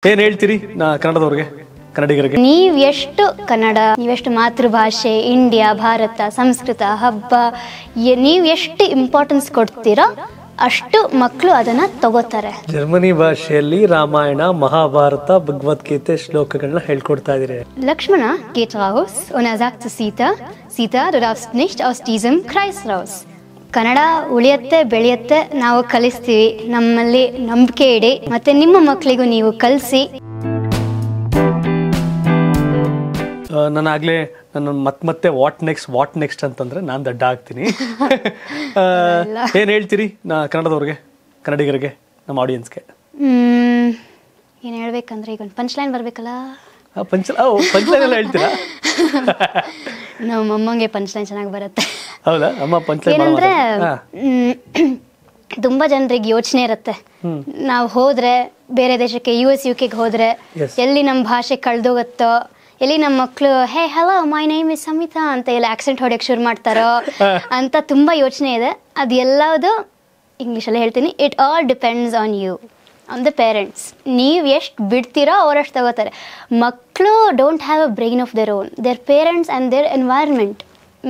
ಏನ್ ಹೇಳ್ತೀರಿ ಕನ್ನಡದವ್ರಿಗೆ, ಕನ್ನಡಿಗರಿಗೆ? ನೀವ್ ಎಷ್ಟು ಕನ್ನಡ, ನೀವೆಷ್ಟು ಮಾತೃಭಾಷೆ, ಇಂಡಿಯಾ, ಭಾರತ, ಸಂಸ್ಕೃತ, ಹಬ್ಬ, ನೀವ್ ಎಷ್ಟು ಇಂಪಾರ್ಟೆನ್ಸ್ ಕೊಡ್ತೀರೋ ಅಷ್ಟು ಮಕ್ಕಳು ಅದನ್ನ ತಗೋತಾರೆ. ಜರ್ಮನಿ ಭಾಷೆಯಲ್ಲಿ ರಾಮಾಯಣ, ಮಹಾಭಾರತ, ಭಗವದ್ಗೀತೆ ಶ್ಲೋಕಗಳನ್ನ ಹೇಳ್ಕೊಡ್ತಾ ಇದೀರಿ. Lakshmana geht raus und er sagt zu Sita, Sita, du darfst nicht aus diesem Kreis raus. Kannada ಉಳಿಯತ್ತೆ, ಬೆಳೆಯತ್ತೆ, ನಾವು ಕಲಿಸ್ತೀವಿ. ನಮ್ಮಲ್ಲಿ ನಂಬಿಕೆ ಇಡಿ, ಮತ್ತೆ ನಿಮ್ಮ ಮಕ್ಕಳಿಗೂ ನೀವು ಕಲಿಸಿ. ನಾನಾಗ್ಲೇ ನನ್ನ ಮತ್ತೆ ವಾಟ್ ನೆಕ್ಸ್ಟ್ ಅಂತಂದ್ರೆ ನಾನು ದಡ್ಡ ಆಗ್ತೀನಿ. ಏನ್ ಹೇಳ್ತೀರಿ ಕನ್ನಡದವ್ರಿಗೆ, ಕನ್ನಡಿಗರಿಗೆ, ನಮ್ಮ ಆಡಿಯನ್ಸ್ಗೆ? ಏನ್ ಹೇಳ್ಬೇಕಂದ್ರೆ ಈಗ ಒಂದು ಪಂಚ್ ಲೈನ್ ಬರ್ಬೇಕಲ್ಲ. ಪಂಚ್ ಲೈನ್ ಎಲ್ಲ ಹೇಳ್ತೀರಾ? ನಮ್ಮ ಅಮ್ಮಂಗೆ ಪಂಚ್ ಲೈನ್ ಚೆನ್ನಾಗಿ ಬರುತ್ತೆ. ಹೌದಾ? ಅಮ್ಮ ಪಂಚ್ ಲೈನ್ ಏನಂದ್ರೆ ತುಂಬಾ ಜನರಿಗೆ ಯೋಚನೆ ಇರುತ್ತೆ, ನಾವು ಹೋದ್ರೆ ಬೇರೆ ದೇಶಕ್ಕೆ US UK ಹೋದ್ರೆ ಎಲ್ಲಿ ನಮ್ಮ ಭಾಷೆ ಕಳ್ದೋಗತ್ತೋ, ಎಲ್ಲಿ ನಮ್ಮ ಮಕ್ಕಳು hey hello my name is Samita ಅಂತ ಎಲ್ಲ ಆಕ್ಸೆಂಟ್ ಹೊಡೆಯಕ್ಕೆ ಶುರು ಮಾಡ್ತಾರೋ ಅಂತ ತುಂಬಾ ಯೋಚನೆ ಇದೆ. ಅದು ಎಲ್ಲದು ಇಂಗ್ಲೀಷಲ್ಲಿ ಹೇಳ್ತೀನಿ, it all depends on you, on the parents. ನೀವು ಎಷ್ಟು ಬಿಡ್ತೀರೋ ಅವರಷ್ಟು ತಗೋತಾರೆ. ಮಕ್ಕಳು don't have a brain of their own, their parents and their environment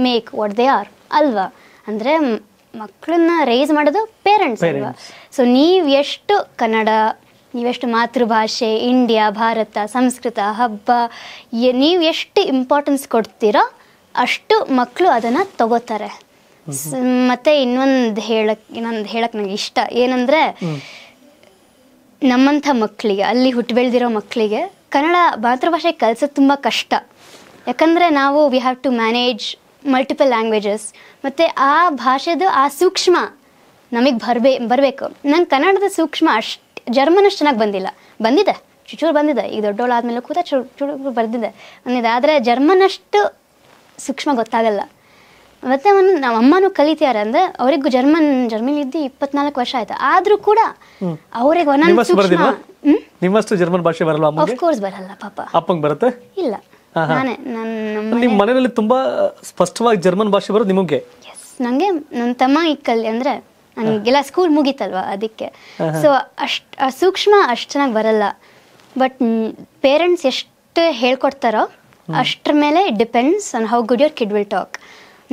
make what they are ಅಲ್ವಾ? ಅಂದರೆ ಮಕ್ಕಳನ್ನ ರೇಸ್ ಮಾಡೋದು ಪೇರೆಂಟ್ಸ್ ಅಲ್ವಾ? ಸೊ ನೀವು ಎಷ್ಟು ಕನ್ನಡ, ನೀವೆಷ್ಟು ಮಾತೃಭಾಷೆ, ಇಂಡಿಯಾ, ಭಾರತ, ಸಂಸ್ಕೃತ, ಹಬ್ಬ, ನೀವು ಎಷ್ಟು ಇಂಪಾರ್ಟೆನ್ಸ್ ಕೊಡ್ತೀರೋ ಅಷ್ಟು ಮಕ್ಕಳು ಅದನ್ನು ತಗೋತಾರೆ. ಮತ್ತು ಇನ್ನೊಂದು ಹೇಳಕ್ಕೆ ನಂಗೆ ಇಷ್ಟ ಏನಂದರೆ, ನಮ್ಮಂಥ ಮಕ್ಕಳಿಗೆ, ಅಲ್ಲಿ ಹುಟ್ಟು ಬೆಳೆದಿರೋ ಮಕ್ಕಳಿಗೆ ಕನ್ನಡ ಮಾತೃಭಾಷೆ ಕಲಿಸೋದು ತುಂಬ ಕಷ್ಟ. ಯಾಕಂದರೆ ನಾವು we have to manage multiple languages, ಮತ್ತು ಆ ಭಾಷೆದು ಆ ಸೂಕ್ಷ್ಮ ನಮಗೆ ಬರಬೇಕು. ನಂಗೆ ಕನ್ನಡದ ಸೂಕ್ಷ್ಮ ಅಷ್ಟು, ಜರ್ಮನ್ ಅಷ್ಟು ಚೆನ್ನಾಗಿ ಬಂದಿದೆ, ಚೂರು ಬಂದಿದೆ. ಈಗ ದೊಡ್ಡವಳಾದ್ಮೇಲೆ ಕೂಡ ಚೂರು ಬಂದಿದೆ. ಆದರೆ ಜರ್ಮನ್ ಅಷ್ಟು ಸೂಕ್ಷ್ಮ ಗೊತ್ತಾಗಲ್ಲ. ಮತ್ತು ನಮ್ಮ ಅಮ್ಮನೂ ಕಲಿತಾರೆ ಅಂದರೆ ಅವ್ರಿಗೂ ಜರ್ಮನ್ ಇದ್ದು 24 ವರ್ಷ ಆಯ್ತು, ಆದರೂ ಕೂಡ ಅವ್ರಿಗೆ ಒಂದೊಂದು ಸೂಕ್ಷ್ಮ. ನಿಮ್ಮಷ್ಟು ಜರ್ಮನ್ ಭಾಷೆ ಬರಲ್ಲ? ಆಫ್ಕೋರ್ಸ್ ಬರಲ್ಲ ಪಾಪ. ಅಪ್ಪಂಗೆ ಬರುತ್ತೆ? ಇಲ್ಲ, ನಾನೇ ನಿಮ್ಮ ಮನೆಯಲ್ಲಿ ತುಂಬಾ ಸ್ಪಷ್ಟವಾಗಿ ಜರ್ಮನ್ ಭಾಷೆ ಬರೋದು ನಿಮಗೆ? ನನಗೆ ನನ್ನ ತಮ್ಮ ಈಗ ಅಂದರೆ ನನಗೆಲ್ಲ ಸ್ಕೂಲ್ ಮುಗೀತಲ್ವ, ಅದಕ್ಕೆ. ಸೊ ಅಷ್ಟು ಸೂಕ್ಷ್ಮ ಅಷ್ಟು ಚೆನ್ನಾಗಿ ಬರಲ್ಲ. ಬಟ್ ಪೇರೆಂಟ್ಸ್ ಎಷ್ಟು ಹೇಳ್ಕೊಡ್ತಾರೋ ಅಷ್ಟ್ರ ಮೇಲೆ it depends on how good your kid will talk.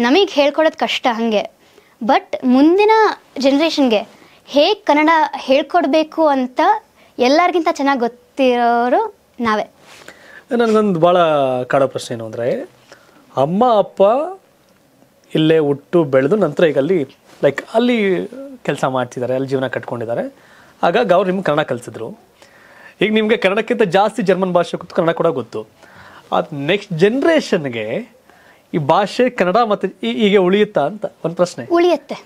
ನಮಗೆ ಹೇಳ್ಕೊಡೋದು ಕಷ್ಟ ಹಾಗೆ, ಬಟ್ ಮುಂದಿನ ಜನ್ರೇಷನ್ಗೆ ಹೇಗೆ ಕನ್ನಡ ಹೇಳ್ಕೊಡ್ಬೇಕು ಅಂತ ಎಲ್ಲರಿಗಿಂತ ಚೆನ್ನಾಗಿ ಗೊತ್ತಿರೋರು ನಾವೇ. ನನಗೊಂದು ಭಾಳ ಕಾಡೋ ಪ್ರಶ್ನೆ ಏನು ಅಂದರೆ, ಅಮ್ಮ ಅಪ್ಪ ಇಲ್ಲೇ ಹುಟ್ಟು ಬೆಳೆದು ನಂತರ ಈಗ ಅಲ್ಲಿ ಕೆಲಸ ಮಾಡ್ತಿದ್ದಾರೆ, ಅಲ್ಲಿ ಜೀವನ ಕಟ್ಕೊಂಡಿದ್ದಾರೆ. ಹಾಗಾಗಿ ಅವ್ರು ನಿಮ್ಗೆ ಕನ್ನಡ ಕಲಿಸಿದ್ರು. ಈಗ ನಿಮಗೆ ಕನ್ನಡಕ್ಕಿಂತ ಜಾಸ್ತಿ ಜರ್ಮನ್ ಭಾಷೆ ಗೊತ್ತು, ಕನ್ನಡ ಕೂಡ ಗೊತ್ತು. ಅದು ನೆಕ್ಸ್ಟ್ ಜನ್ರೇಷನ್ಗೆ ಈ ಭಾಷೆ ಕನ್ನಡ ಮತ್ತು ಹೀಗೆ ಉಳಿಯುತ್ತಾ ಅಂತ ಒಂದು ಪ್ರಶ್ನೆ. ಉಳಿಯುತ್ತೆ,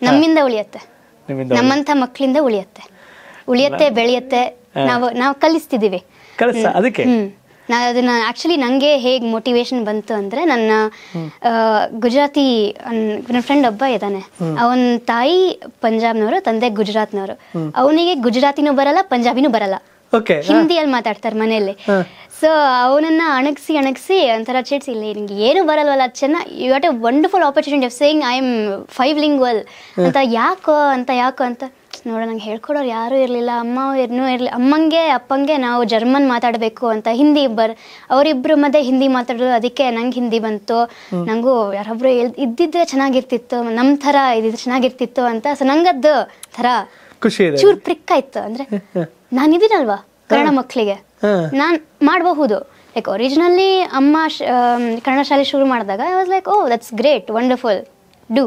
ನಮ್ಮಿಂದ ಉಳಿಯುತ್ತೆ, ನಮ್ಮಂಥ ಮಕ್ಕಳಿಂದ ಉಳಿಯುತ್ತೆ, ಬೆಳೆಯುತ್ತೆ. ನಾವು ಕಲಿಸ್ತಿದ್ದೀವಿ. ಅದಕ್ಕೆ ಅದನ್ನ ಆಕ್ಚುಲಿ ನನಗೆ ಹೇಗೆ ಮೋಟಿವೇಶನ್ ಬಂತು ಅಂದರೆ, ನನ್ನ ಗುಜರಾತಿ ನನ್ನ ಫ್ರೆಂಡ್ ಒಬ್ಬ ಇದ್ದಾನೆ, ಅವನ ತಾಯಿ ಪಂಜಾಬ್ನವರು, ತಂದೆ ಗುಜರಾತ್ನವರು. ಅವನಿಗೆ ಗುಜರಾತಿನೂ ಬರಲ್ಲ, ಪಂಜಾಬಿನೂ ಬರಲ್ಲ, ಹಿಂದಿಯಲ್ಲಿ ಮಾತಾಡ್ತಾರೆ ಮನೆಯಲ್ಲಿ. ಸೊ ಅವನನ್ನ ಅಣಗಿಸಿ ಒಂಥರ ಚಿಡ್ಸಿ, ಇಲ್ಲ ನಿಂಗೆ ಏನು ಬರಲ್ವಲ್ಲ, ಚೆನ್ನಾಗಿ you got a wonderful opportunity of saying I am 5 lingual ಅಂತ. ಯಾಕೋ ಅಂತ ನೋಡ, ನಂಗೆ ಹೇಳ್ಕೊಡೋರು ಯಾರೂ ಇರಲಿಲ್ಲ, ಅಮ್ಮಂಗೆ ಅಪ್ಪಂಗೆ ನಾವು ಜರ್ಮನ್ ಮಾತಾಡಬೇಕು ಅಂತ ಹಿಂದಿ ಅವರಿಬ್ಬರು ಮಧ್ಯೆ ಹಿಂದಿ ಮಾತಾಡೋದು. ಅದಕ್ಕೆ ನಂಗೆ ಹಿಂದಿ ಬಂತು, ನನಗೂ ಯಾರೊಬ್ರು ಇದ್ದಿದ್ರೆ ಚೆನ್ನಾಗಿರ್ತಿತ್ತು, ನಮ್ಮ ಥರ ಇದ್ದಿದ್ರೆ ಚೆನ್ನಾಗಿರ್ತಿತ್ತು ಅಂತ. ಸೊ ನಂಗದ್ದು ಥರ ಚೂರು ಪ್ರಿಕ್ ಆಯ್ತು. ಅಂದರೆ ನಾನಿದ್ದೀನಲ್ವಾ ಕನ್ನಡ ಮಕ್ಕಳಿಗೆ, ನಾನು ಮಾಡಬಹುದು. ಲೈಕ್ ಒರಿಜಿನಲಿ ಅಮ್ಮ ಕನ್ನಡ ಶಾಲೆ ಶುರು ಮಾಡಿದಾಗ I was like, oh that's great, wonderful, do.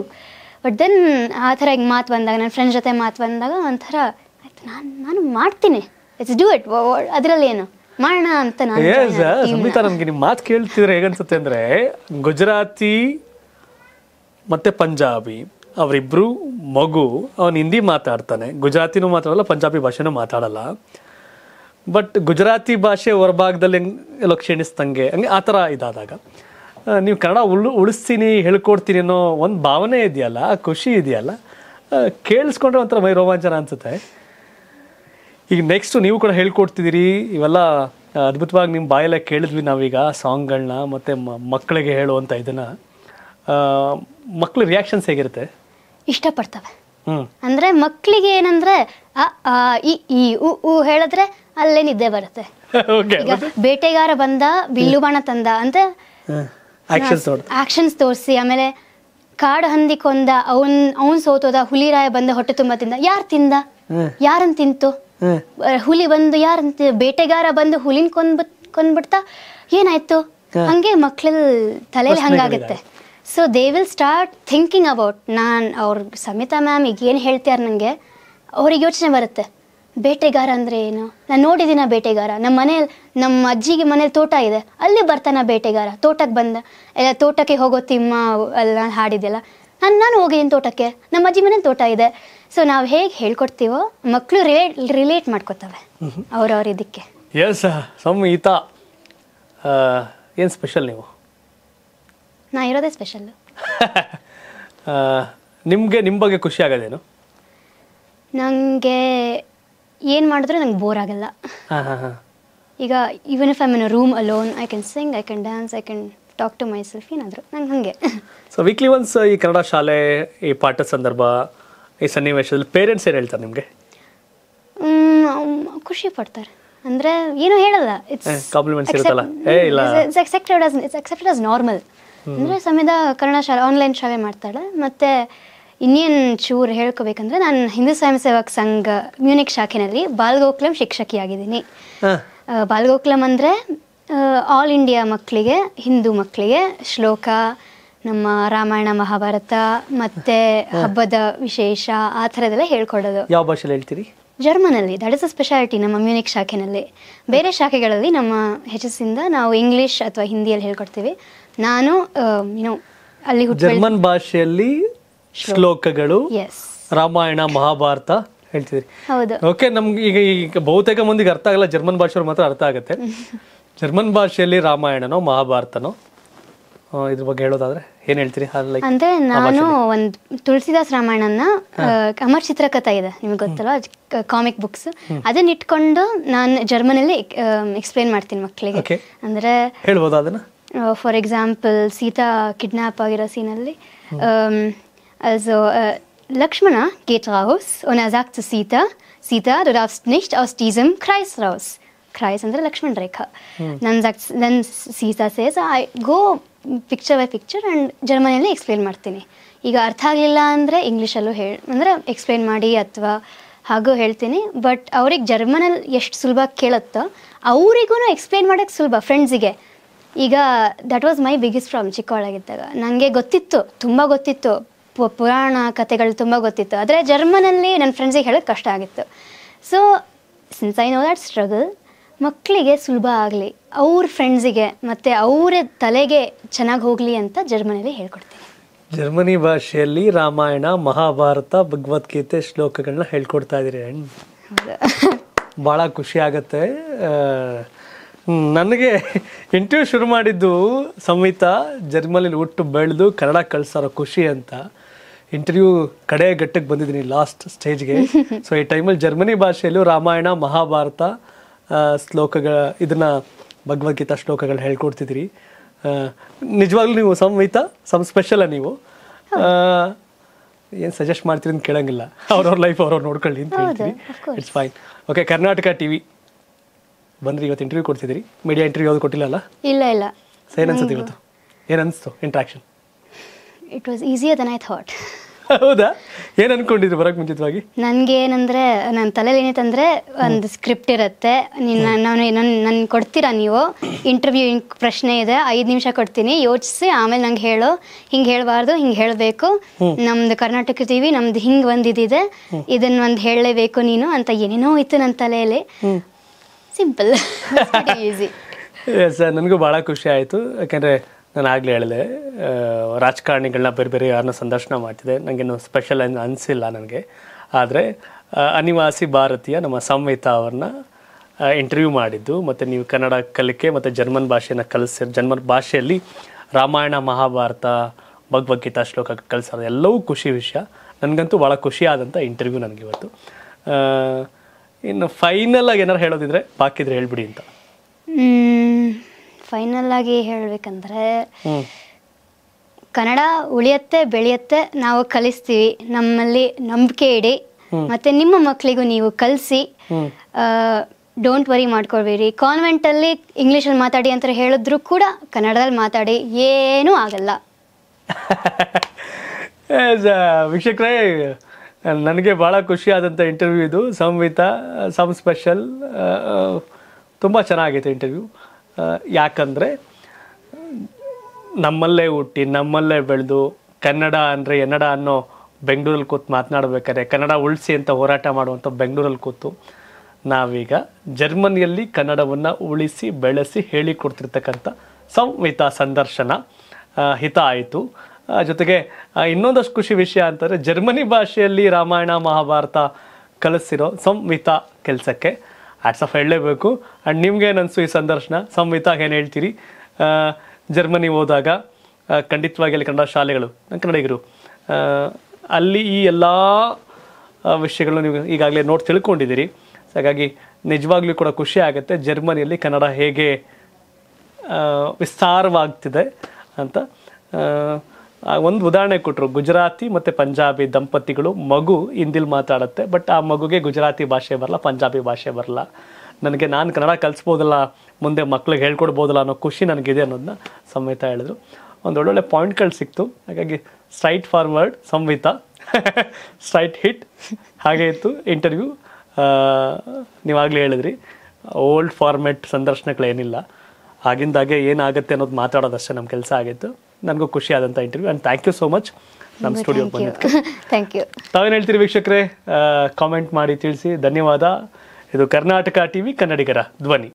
But then ಆ ಥರ ಈಗ ಮಾತು ಬಂದಾಗ, ನನ್ನ ಫ್ರೆಂಡ್ಸ್ ಜೊತೆ ಮಾತು ಬಂದಾಗ ಒಂಥರ ಆಯ್ತು, ನಾನು ಮಾಡ್ತೀನಿ, ಇಟ್ಸ್ ಡೂ ಇಟ್, ಅದರಲ್ಲಿ ಏನು ಮಾಡೋಣ ಅಂತ ನಾನು. ಸಂಗೀತ, ನಮಗೆ ನಿಮ್ಮ ಮಾತು ಕೇಳ್ತಿದ್ರೆ ಹೇಗನ್ಸುತ್ತೆ ಅಂದರೆ, ಗುಜರಾತಿ ಮತ್ತು ಪಂಜಾಬಿ ಅವರಿಬ್ಬರು ಮಗು, ಅವನು ಹಿಂದಿ ಮಾತಾಡ್ತಾನೆ, ಗುಜರಾತಿನೂ ಮಾತಾಡಲ್ಲ, ಪಂಜಾಬಿ ಭಾಷೆನೂ ಮಾತಾಡಲ್ಲ. ಬಟ್ ಗುಜರಾತಿ ಭಾಷೆ ಹೊರಭಾಗದಲ್ಲಿ ಎಲ್ಲೋ ಕ್ಷೀಣಿಸ್ದಂಗೆ ಹಂಗೆ ಆ ಥರ ಇದಾದಾಗ ನೀವು ಕನ್ನಡ ಉಳಿಸ್ತೀನಿ, ಹೇಳ್ಕೊಡ್ತೀನಿ ಅನ್ನೋ ಒಂದು ಭಾವನೆ ಇದೆಯಲ್ಲ, ಖುಷಿ ಇದೆಯಲ್ಲ, ಕೇಳಿಸ್ಕೊಂಡ್ರೆ ಒಂಥರ ಮೈ ರೋಮಾಂಚನ ಅನಿಸುತ್ತೆ. ಈಗ ನೆಕ್ಸ್ಟು ನೀವು ಕೂಡ ಹೇಳ್ಕೊಡ್ತಿದ್ದೀರಿ, ಇವೆಲ್ಲ ಅದ್ಭುತವಾಗಿ ನಿಮ್ಮ ಬಾಯೆಲ್ಲ ಕೇಳಿದ್ವಿ ನಾವೀಗ ಸಾಂಗ್ಗಳನ್ನ, ಮತ್ತು ಮಕ್ಕಳಿಗೆ ಹೇಳುವಂಥ ಇದನ್ನು. ಮಕ್ಕಳ ರಿಯಾಕ್ಷನ್ಸ್ ಹೇಗಿರುತ್ತೆ? ಇಷ್ಟಪಡ್ತವೆ. ಅಂದ್ರೆ ಮಕ್ಕಳಿಗೆ ಏನಂದ್ರೆ ಅ ಆ ಇ ಈ ಉ ಹೇಳಿದ್ರೆ ಅಲ್ಲೇ ನಿದ್ದೆ ಬರುತ್ತೆ. ಈಗ ಬೇಟೆಗಾರ ಬಂದ ಬಿಲ್ಲು ಬಾಣ ತಂದ ಅಂತ ಆಕ್ಷನ್ಸ್ ತೋರಿಸಿ, ಆಮೇಲೆ ಕಾಡು ಹಂದಿ ಕೊಂದ ಅವನ್ ಸೋತೋದ, ಹುಲಿರಾಯ ಬಂದ ಹೊಟ್ಟೆ ತುಂಬ ತಿಂದ, ಯಾರು ತಿಂದ, ಯಾರನ್ ತಿಂತು, ಹುಲಿ ಬಂದು ಯಾರಂತ, ಬೇಟೆಗಾರ ಬಂದು ಹುಲಿನ ಕೊಂದ್ಬಿಡ್ತಾ ಏನಾಯ್ತು, ಹಂಗೆ ಮಕ್ಳ ತಲೆಯಲ್ಲಿ ಹಂಗಾಗುತ್ತೆ. So they will start thinking about ಅವ್ರ ಸಮಿತಾ ಮ್ಯಾಮ್ ಈಗ ಏನು ಹೇಳ್ತಾರೆ ನನಗೆ, ಅವ್ರಿಗೆ ಯೋಚನೆ ಬರುತ್ತೆ ಬೇಟೆಗಾರ ಅಂದರೆ ಏನು, ನಾನು ನೋಡಿದ್ದೀನ ಬೇಟೆಗಾರ, ನಮ್ಮ ಅಜ್ಜಿಗೆ ಮನೇಲಿ ತೋಟ ಇದೆ, ಅಲ್ಲಿ ಬರ್ತಾನ ಬೇಟೆಗಾರ, ತೋಟಕ್ಕೆ ಬಂದ, ಎಲ್ಲ ತೋಟಕ್ಕೆ ಹೋಗೋ ತಿಮ್ಮ ಎಲ್ಲ ಹಾಡಿದೆಲ್ಲ, ನಾನು ಹೋಗಿದ್ದೀನಿ ತೋಟಕ್ಕೆ, ನಮ್ಮ ಅಜ್ಜಿ ಮನೇಲಿ ತೋಟ ಇದೆ. ಸೊ ನಾವು ಹೇಗೆ ಹೇಳ್ಕೊಡ್ತೀವೋ ಮಕ್ಕಳು ರಿಲೇಟ್ ಮಾಡ್ಕೋತವೆ ಅವ್ರವ್ರ ಇದಕ್ಕೆ. ಎಸ್ ಸಂಹಿತಾ, ಏನು ಸ್ಪೆಷಲ್ ನೀವು? ನಾ ಇರೋದೇ ಸ್ಪೆಷಲ್ಲು. ನಿಮಗೆ ನಿಮ್ಮ ಬಗ್ಗೆ ಖುಷಿ ಆಗೋದೇನು? ನನಗೆ ಏನು ಮಾಡಿದ್ರು ನಂಗೆ ಬೋರ್ ಆಗಲ್ಲ. ಈಗ even if I in a room alone, I can sing, I can dance, I can talk to myself, ಏನಾದರೂ ನಂಗೆ ಹಾಗೆ. ಸೊ ವೀಕ್ಲಿ ಒನ್ಸ್ ಈ ಕನ್ನಡ ಶಾಲೆ ಈ ಪಾಠದ ಸಂದರ್ಭ ಈ ಸನ್ನಿವೇಶದಲ್ಲಿ ಪೇರೆಂಟ್ಸ್ ಏನು ಹೇಳ್ತಾರೆ ನಿಮಗೆ? ಖುಷಿ ಪಡ್ತಾರೆ, ಅಂದರೆ ಏನೂ ಹೇಳಲ್ಲ, ಕಾಂಪ್ಲಿಮೆಂಟ್ಸ್ ಇರುತ್ತಲ್ಲ, ಇಟ್ಸ್ ಅಕ್ಸೆಪ್ಟೆಡ್ ಆಸ್ ನಾರ್ಮಲ್. ಅಂದರೆ ಸಮಯದ ಕನ್ನಡ ಶಾಲೆ ಆನ್ಲೈನ್ ಶಾಲೆ ಮಾಡ್ತಾಳೆ. ಮತ್ತು ಇನ್ನೇನು ಚೂರು ಹೇಳ್ಕೋಬೇಕಂದ್ರೆ, ನಾನು ಹಿಂದೂ ಸ್ವಯಂ ಸೇವಕ್ ಸಂಘ ಮ್ಯೂನಿಕ್ ಶಾಖೆನಲ್ಲಿ ಬಾಲಗೋಕುಲಂ ಶಿಕ್ಷಕಿಯಾಗಿದ್ದೀನಿ. ಬಾಲಗೋಕುಲಂ ಅಂದರೆ ಆಲ್ ಇಂಡಿಯಾ ಮಕ್ಕಳಿಗೆ, ಹಿಂದೂ ಮಕ್ಕಳಿಗೆ ಶ್ಲೋಕ, ನಮ್ಮ ರಾಮಾಯಣ ಮಹಾಭಾರತ ಮತ್ತು ಹಬ್ಬದ ವಿಶೇಷ ಆ ಥರದ್ದೆಲ್ಲ ಹೇಳ್ಕೊಡೋದು. ಯಾವ ಭಾಷೆಯಲ್ಲಿ ಹೇಳ್ತೀರಿ? ಜರ್ಮನಲ್ಲಿ. ದಟ್ ಇಸ್ ಅ ಸ್ಪೆಷಾಲಿಟಿ ನಮ್ಮ ಮ್ಯೂನಿಕ್ ಶಾಖೆನಲ್ಲಿ. ಬೇರೆ ಶಾಖೆಗಳಲ್ಲಿ ನಮ್ಮ HSS ಇಂದ ನಾವು ಇಂಗ್ಲೀಷ್ ಅಥವಾ ಹಿಂದಿಯಲ್ಲಿ ಹೇಳ್ಕೊಡ್ತೀವಿ. ನಾನು ಅಲ್ಲಿ ಜರ್ಮನ್ ಭಾಷೆಯಲ್ಲಿ ಶ್ಲೋಕಗಳು, ರಾಮಾಯಣ ಮಹಾಭಾರತ ಹೇಳ್ತಿದ್ರಿ. ಹೌದು. ಓಕೆ, ನಮ್ಗೆ ಈಗ ಬಹುತೇಕ ಮಂದಿಗೆ ಅರ್ಥ ಆಗಲ್ಲ, ಜರ್ಮನ್ ಭಾಷೆಯವ್ರು ಮಾತ್ರ ಅರ್ಥ ಆಗುತ್ತೆ. ಜರ್ಮನ್ ಭಾಷೆಯಲ್ಲಿ ರಾಮಾಯಣನೋ ಮಹಾಭಾರತನೋ ಇದ್ರ ಬಗ್ಗೆ ಹೇಳೋದಾದ್ರೆ ಏನ್ ಹೇಳ್ತೀರಿ? ಅಂದ್ರೆ ನಾನು ಒಂದು ತುಳಸಿದಾಸ್ ರಾಮಾಯಣನ ಅಮರ್ ಚಿತ್ರಕಥಾ ಇದೆ, ನಿಮ್ಗೆ ಗೊತ್ತಲ್ಲ, ಕಾಮಿಕ್ ಬುಕ್ಸ್, ಅದನ್ನ ಇಟ್ಕೊಂಡು ನಾನು ಜರ್ಮನಲ್ಲಿ ಎಕ್ಸ್ಪ್ಲೇನ್ ಮಾಡ್ತೀನಿ ಮಕ್ಕಳಿಗೆ. ಅಂದ್ರೆ ಹೇಳ್ಬೋದಾ ಅದನ್ನ? ಫಾರ್ ಎಕ್ಸಾಂಪಲ್, ಸೀತಾ ಕಿಡ್ನಾಪ್ ಆಗಿರೋ ಸೀನಲ್ಲಿ, also Lakshmana geht raus und er sagt zu Sita, du darfst nicht aus diesem Kreis raus. Kreis ಅಂದರೆ ಲಕ್ಷ್ಮಣ ರೇಖಾ. ನನ್ನ Sita says I go picture by picture and ಜರ್ಮನಿಯಲ್ಲಿ ಎಕ್ಸ್ಪ್ಲೇನ್ ಮಾಡ್ತೀನಿ. ಈಗ ಅರ್ಥ ಆಗಲಿಲ್ಲ ಅಂದರೆ ಇಂಗ್ಲೀಷಲ್ಲೂ ಅಂದರೆ ಎಕ್ಸ್ಪ್ಲೇನ್ ಮಾಡಿ ಅಥವಾ ಹಾಗೂ ಹೇಳ್ತೀನಿ. ಬಟ್ ಅವ್ರಿಗೆ ಜರ್ಮನಲ್ಲಿ ಎಷ್ಟು ಸುಲಭ ಕೇಳುತ್ತೋ ಅವರಿಗೂ ಎಕ್ಸ್ಪ್ಲೇನ್ ಮಾಡೋಕ್ಕೆ ಸುಲಭ ಫ್ರೆಂಡ್ಸಿಗೆ. ಈಗ that was my biggest problem ಚಿಕ್ಕವಳಾಗಿದ್ದಾಗ. ನನಗೆ ಗೊತ್ತಿತ್ತು, ತುಂಬ ಗೊತ್ತಿತ್ತು, ಪುರಾಣ ಕಥೆಗಳು ತುಂಬ ಗೊತ್ತಿತ್ತು, ಆದರೆ ಜರ್ಮನಲ್ಲಿ ನನ್ನ ಫ್ರೆಂಡ್ಸಿಗೆ ಹೇಳೋಕ್ಕೆ ಕಷ್ಟ ಆಗಿತ್ತು. So since I know that struggle, ಮಕ್ಕಳಿಗೆ ಸುಲಭ ಆಗಲಿ, ಅವ್ರ ಫ್ರೆಂಡ್ಸಿಗೆ ಮತ್ತು ಅವರ ತಲೆಗೆ ಚೆನ್ನಾಗಿ ಹೋಗಲಿ ಅಂತ ಜರ್ಮನಿಯಲ್ಲಿ ಹೇಳ್ಕೊಡ್ತೀನಿ. ಜರ್ಮನಿ ಭಾಷೆಯಲ್ಲಿ ರಾಮಾಯಣ ಮಹಾಭಾರತ ಭಗವದ್ಗೀತೆ ಶ್ಲೋಕಗಳನ್ನ ಹೇಳ್ಕೊಡ್ತಾ ಇದ್ದೀರಿ. ಭಾಳ ಖುಷಿ ಆಗುತ್ತೆ. ನನಗೆ ಇಂಟರ್ವ್ಯೂ ಶುರು ಮಾಡಿದ್ದು ಸಂಹಿತಾ ಜರ್ಮನಿಲಿ ಹುಟ್ಟು ಬೆಳೆದು ಕನ್ನಡ ಕಳ್ಸಾರೋ ಖುಷಿ ಅಂತ. ಇಂಟರ್ವ್ಯೂ ಕಡೆ ಘಟ್ಟಕ್ಕೆ ಬಂದಿದ್ದೀನಿ, ಲಾಸ್ಟ್ ಸ್ಟೇಜ್ಗೆ. ಸೊ ಈ ಟೈಮಲ್ಲಿ ಜರ್ಮನಿ ಭಾಷೆಯಲ್ಲೂ ರಾಮಾಯಣ ಮಹಾಭಾರತ ಶ್ಲೋಕಗಳ ಇದನ್ನ ಭಗವದ್ಗೀತಾ ಶ್ಲೋಕಗಳು ಹೇಳ್ಕೊಡ್ತಿದ್ರಿ. ನಿಜವಾಗ್ಲೂ ನೀವು ಸಂಹಿತಾ ಸ್ಪೆಷಲ್ಲ. ನೀವು ಏನು ಸಜೆಸ್ಟ್ ಮಾಡ್ತೀರಿ ಅಂತ ಕೇಳಂಗಿಲ್ಲ, ಅವ್ರವ್ರ ಲೈಫ್ ಅವ್ರವ್ರು ನೋಡ್ಕೊಳ್ಳಿ ಅಂತ ಹೇಳ್ತೀವಿ. It's fine. Okay, Karnataka TV ಬಂದ್ರಿ, ಇವತ್ತು ಇಂಟರ್ವ್ಯೂ ಕೊಡ್ತಿದ್ರಿ. ಮೀಡಿಯಾ ಇಂಟರ್ವ್ಯೂ ಯಾವುದು ಕೊಟ್ಟಿಲ್ಲ ಅಲ್ಲ? ಇಲ್ಲ ಇಲ್ಲ. ಏನು ಅನ್ಸುತ್ತೆ ಇವತ್ತು? ಏನು ಅನಿಸ್ತು interaction? It was easier than I thought. ಹೌದಾ? ಏನು ಅನ್ಕೊಂಡಿದ್ರು ಬರೋಕ್ಕೆ ಮುಂಚಿತವಾಗಿ? ನನಗೆ ಏನಂದರೆ, ನನ್ನ ತಲೆಯಲ್ಲಿ ಏನಿತ್ತಂದರೆ, ಒಂದು ಸ್ಕ್ರಿಪ್ಟ್ ಇರುತ್ತೆ, ನನ್ನ ಕೊಡ್ತೀರಾ ನೀವು ಇಂಟರ್ವ್ಯೂ, ಪ್ರಶ್ನೆ ಇದೆ, 5 ನಿಮಿಷ ಕೊಡ್ತೀನಿ, ಯೋಚಿಸಿ ಆಮೇಲೆ ನಂಗೆ ಹೇಳು, ಹಿಂಗೆ ಹೇಳಬಾರ್ದು, ಹಿಂಗೆ ಹೇಳಬೇಕು, ನಮ್ದು ಕರ್ನಾಟಕ ಟಿವಿ ನಮ್ದು ಹಿಂಗೆ ಒಂದಿದೆ, ಇದನ್ನ ಒಂದು ಹೇಳಲೇಬೇಕು ನೀನು ಅಂತ ಏನೇನೋ ಇತ್ತು ನನ್ನ ತಲೆಯಲ್ಲಿ. Simple, easy. ಸರ್, ನನಗೂ ಭಾಳ ಖುಷಿ ಆಯಿತು. ಯಾಕೆಂದರೆ ನಾನು ಆಗಲೇ ಹೇಳಿದೆ, ರಾಜಕಾರಣಿಗಳನ್ನ ಬೇರೆ ಬೇರೆ ಯಾರನ್ನ ಸಂದರ್ಶನ ಮಾಡ್ತಿದ್ದೆ, ನನಗೇನು ಸ್ಪೆಷಲ್ ಅನಿಸಿಲ್ಲ ನನಗೆ. ಆದರೆ ಅನಿವಾಸಿ ಭಾರತೀಯ ನಮ್ಮ ಸಂಹಿತಾ ಅವ್ರನ್ನ ಇಂಟರ್ವ್ಯೂ ಮಾಡಿದ್ದು, ಮತ್ತು ನೀವು ಕನ್ನಡ ಕಲಿಕೆ ಮತ್ತು ಜರ್ಮನ್ ಭಾಷೆಯನ್ನು ಜರ್ಮನ್ ಭಾಷೆಯಲ್ಲಿ ರಾಮಾಯಣ ಮಹಾಭಾರತ ಭಗವದ್ಗೀತಾ ಶ್ಲೋಕ ಕಲಿಸೋದು ಎಲ್ಲವೂ ಖುಷಿ ವಿಷಯ. ನನಗಂತೂ ಭಾಳ ಖುಷಿ ಆದಂಥ ಇಂಟರ್ವ್ಯೂ ನನಗಿವತ್ತು. ಇನ್ನು ಫೈನಲ್ ಆಗಿ ಏನಾರು ಹೇಳೋದಿದ್ರೆ ಬಾಕಿ ಇದ್ರೆ ಹೇಳ್ಬಿಡಿ ಅಂತ. ಫೈನಲ್ ಆಗಿ ಹೇಳಬೇಕಂದ್ರೆ, ಕನ್ನಡ ಉಳಿಯತ್ತೆ ಬೆಳೆಯತ್ತೆ, ನಾವು ಕಲಿಸ್ತೀವಿ, ನಮ್ಮಲ್ಲಿ ನಂಬಿಕೆ ಇಡಿ, ಮತ್ತೆ ನಿಮ್ಮ ಮಕ್ಕಳಿಗೂ ನೀವು ಕಲಿಸಿ. Don't worry ಮಾಡ್ಕೊಳ್ಬೇಡಿ. ಕಾನ್ವೆಂಟಲ್ಲಿ ಇಂಗ್ಲೀಷಲ್ಲಿ ಮಾತಾಡಿ ಅಂತ ಹೇಳಿದ್ರು ಕೂಡ ಕನ್ನಡದಲ್ಲಿ ಮಾತಾಡಿ, ಏನೂ ಆಗಲ್ಲ. ವೀಕ್ಷಕರೇ, ನನಗೆ ಭಾಳ ಖುಷಿಯಾದಂಥ ಇಂಟರ್ವ್ಯೂ ಇದು. ಸಂವಿತ ಸಮ್ ಸ್ಪೆಷಲ್ ತುಂಬ ಚೆನ್ನಾಗಿತ್ತು ಇಂಟರ್ವ್ಯೂ. ಯಾಕಂದರೆ ನಮ್ಮಲ್ಲೇ ಹುಟ್ಟಿ ನಮ್ಮಲ್ಲೇ ಬೆಳೆದು ಕನ್ನಡ ಅಂದರೆ ಎನ್ನಡ ಅನ್ನೋ ಬೆಂಗಳೂರಲ್ಲಿ ಕೂತು ಮಾತನಾಡ್ಬೇಕಾದ್ರೆ, ಕನ್ನಡ ಉಳಿಸಿ ಅಂತ ಹೋರಾಟ ಮಾಡುವಂಥ ಬೆಂಗಳೂರಲ್ಲಿ ಕೂತು ನಾವೀಗ ಜರ್ಮನಿಯಲ್ಲಿ ಕನ್ನಡವನ್ನು ಉಳಿಸಿ ಬೆಳೆಸಿ ಹೇಳಿಕೊಡ್ತಿರ್ತಕ್ಕಂಥ ಸಂವಿತ ಸಂದರ್ಶನ ಹಿತ ಆಯಿತು. ಜೊತೆಗೆ ಇನ್ನೊಂದಷ್ಟು ಖುಷಿ ವಿಷಯ ಅಂತಂದರೆ ಜರ್ಮನಿ ಭಾಷೆಯಲ್ಲಿ ರಾಮಾಯಣ ಮಹಾಭಾರತ ಕಲಿಸಿರೋ ಸಂವಿತ ಕೆಲಸಕ್ಕೆ ಹ್ಯಾಟ್ಸ್ ಆಫ್ ಹೇಳಲೇಬೇಕು. ಆ್ಯಂಡ್ ನಿಮ್ಗೇನು ಅನಿಸು ಈ ಸಂದರ್ಶನ? ಸಂವಿತ ಏನು ಹೇಳ್ತೀರಿ? ಜರ್ಮನಿ ಹೋದಾಗ ಖಂಡಿತವಾಗಿ ಅಲ್ಲಿ ಕನ್ನಡ ಶಾಲೆಗಳು, ಕನ್ನಡಿಗರು ಅಲ್ಲಿ ಈ ಎಲ್ಲ ವಿಷಯಗಳನ್ನು ನೀವು ಈಗಾಗಲೇ ನೋಡಿ ತಿಳ್ಕೊಂಡಿದ್ದೀರಿ. ಹಾಗಾಗಿ ನಿಜವಾಗ್ಲೂ ಕೂಡ ಖುಷಿ ಆಗುತ್ತೆ ಜರ್ಮನಿಯಲ್ಲಿ ಕನ್ನಡ ಹೇಗೆ ವಿಸ್ತಾರವಾಗ್ತಿದೆ ಅಂತ. ಒಂದು ಉದಾಹರಣೆ ಕೊಟ್ಟರು, ಗುಜರಾತಿ ಮತ್ತು ಪಂಜಾಬಿ ದಂಪತಿಗಳು ಮಗು ಹಿಂದಿಲಿ ಮಾತಾಡುತ್ತೆ, ಬಟ್ ಆ ಮಗುಗೆ ಗುಜರಾತಿ ಭಾಷೆ ಬರಲ್ಲ, ಪಂಜಾಬಿ ಭಾಷೆ ಬರಲ್ಲ. ನಾನು ಕನ್ನಡ ಕಲಿಸ್ಬೋದಲ್ಲ, ಮುಂದೆ ಮಕ್ಳಿಗೆ ಹೇಳ್ಕೊಡ್ಬೋದಲ್ಲ ಅನ್ನೋ ಖುಷಿ ನನಗಿದೆ ಅನ್ನೋದನ್ನ ಸಂವಿತ ಹೇಳಿದ್ರು. ಒಂದು ಒಳ್ಳೊಳ್ಳೆ ಪಾಯಿಂಟ್ಗಳು ಸಿಕ್ತು. ಹಾಗಾಗಿ ಸ್ಟ್ರೈಟ್ ಫಾರ್ವರ್ಡ್ ಸಂವಿತ, ಸ್ಟ್ರೈಟ್ ಹಿಟ್. ಹಾಗೆ ಇತ್ತು ಇಂಟರ್ವ್ಯೂ. ನೀವಾಗಲೇ ಹೇಳಿದ್ರಿ ಓಲ್ಡ್ ಫಾರ್ಮೆಟ್ ಸಂದರ್ಶನಗಳೇನಿಲ್ಲ, ಆಗಿಂದಾಗೆ ಏನಾಗುತ್ತೆ ಅನ್ನೋದು ಮಾತಾಡೋದಷ್ಟೇ ನಮ್ಮ ಕೆಲಸ ಆಗಿತ್ತು. ನನಗೂ ಖುಷಿ ಆದಂಥ interview. And thank you so much ನಮ್ಮ ಸ್ಟುಡಿಯೋಗೆ ಬಂದಿದ್ದಕ್ಕೆ. Thank you. ತಾವೇನು ಹೇಳ್ತೀರಿ ವೀಕ್ಷಕರೇ? ಕಾಮೆಂಟ್ ಮಾಡಿ ತಿಳಿಸಿ. ಧನ್ಯವಾದ. ಇದು ಕರ್ನಾಟಕ ಟಿವಿ, ಕನ್ನಡಿಗರ ಧ್ವನಿ.